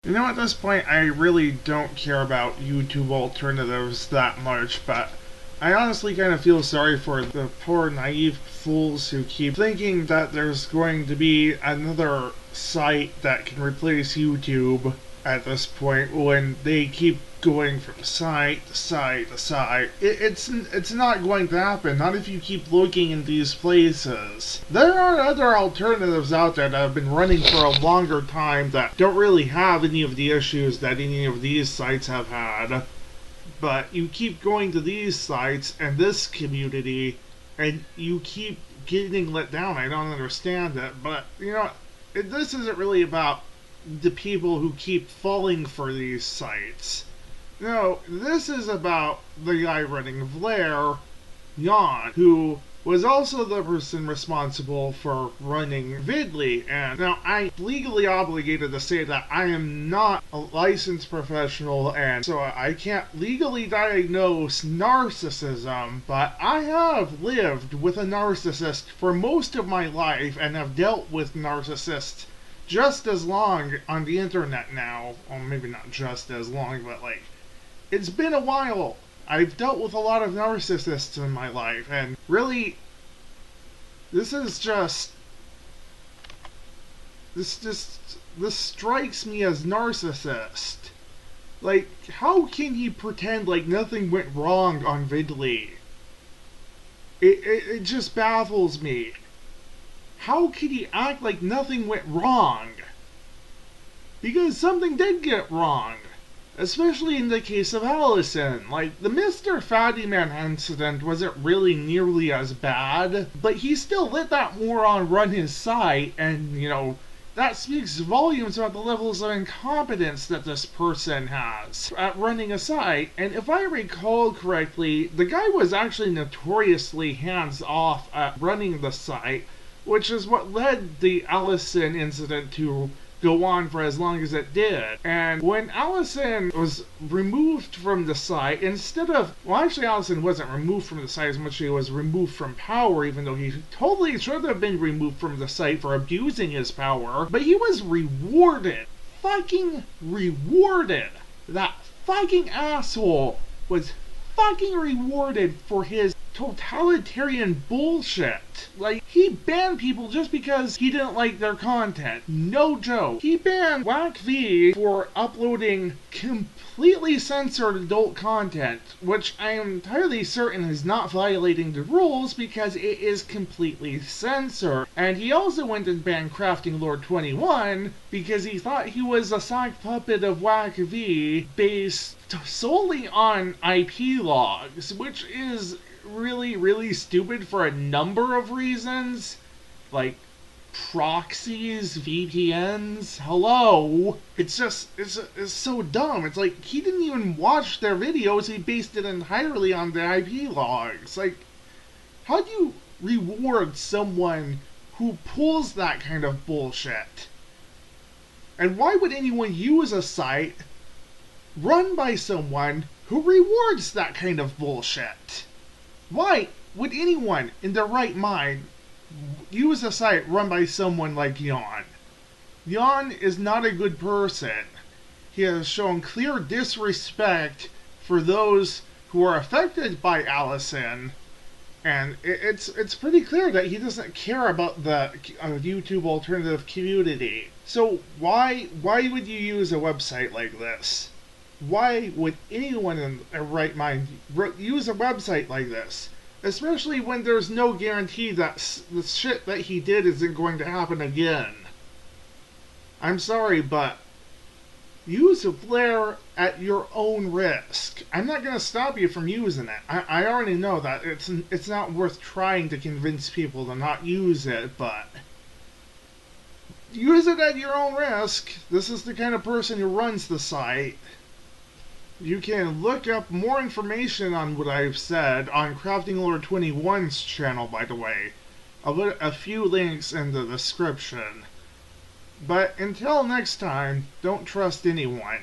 You know, at this point, I really don't care about YouTube alternatives that much, but I honestly kind of feel sorry for the poor naive fools who keep thinking that there's going to be another site that can replace YouTube at this point when they keep going from site to site to site. It's not going to happen, not if you keep looking in these places. There are other alternatives out there that have been running for a longer time that don't really have any of the issues that any of these sites have had. But you keep going to these sites and this community, and you keep getting let down. I don't understand it, but you know, this isn't really about the people who keep falling for these sites. No, this is about the guy running Vlare, Jan, who was also the person responsible for running Vidly. And now I'm legally obligated to say that I am not a licensed professional, and so I can't legally diagnose narcissism, but I have lived with a narcissist for most of my life and have dealt with narcissists just as long on the internet now. Well, maybe not just as long, but like, it's been a while. I've dealt with a lot of narcissists in my life, and really, this strikes me as narcissist. Like, how can he pretend like nothing went wrong on Vidly? It just baffles me. How could he act like nothing went wrong? Because something did get wrong. Especially in the case of Allison. Like, the Mr. Fatty Man incident wasn't really nearly as bad, but he still let that moron run his site, and, you know, that speaks volumes about the levels of incompetence that this person has at running a site. And if I recall correctly, the guy was actually notoriously hands-off at running the site, which is what led the Allison incident to go on for as long as it did. And when Allison was removed from the site, instead of, well, actually Allison wasn't removed from the site as much as he was removed from power, even though he totally should have been removed from the site for abusing his power, but he was rewarded. Fucking rewarded. That fucking asshole was fucking rewarded for his totalitarian bullshit. Like, he banned people just because he didn't like their content. No joke. He banned WACV for uploading completely censored adult content, which I am entirely certain is not violating the rules because it is completely censored. And he also went and banned Crafting Lord 21 because he thought he was a sock puppet of WACV based solely on IP logs, which is really stupid for a number of reasons. Like proxies, VPNs, hello. It's so dumb. It's like, he didn't even watch their videos, he based it entirely on the IP logs. Like, how do you reward someone who pulls that kind of bullshit? And why would anyone use a site run by someone who rewards that kind of bullshit? Why would anyone in their right mind use a site run by someone like Jan? Jan is not a good person. He has shown clear disrespect for those who are affected by Allison, and it's pretty clear that he doesn't care about the YouTube alternative community. So why would you use a website like this? Why would anyone in their right mind use a website like this? Especially when there's no guarantee that the shit that he did isn't going to happen again. I'm sorry, but use Vlare at your own risk. I'm not going to stop you from using it. I already know that it's not worth trying to convince people to not use it, but use it at your own risk. This is the kind of person who runs the site. You can look up more information on what I've said on Crafting Lord 21's channel, by the way. I'll put a few links in the description. But until next time, don't trust anyone.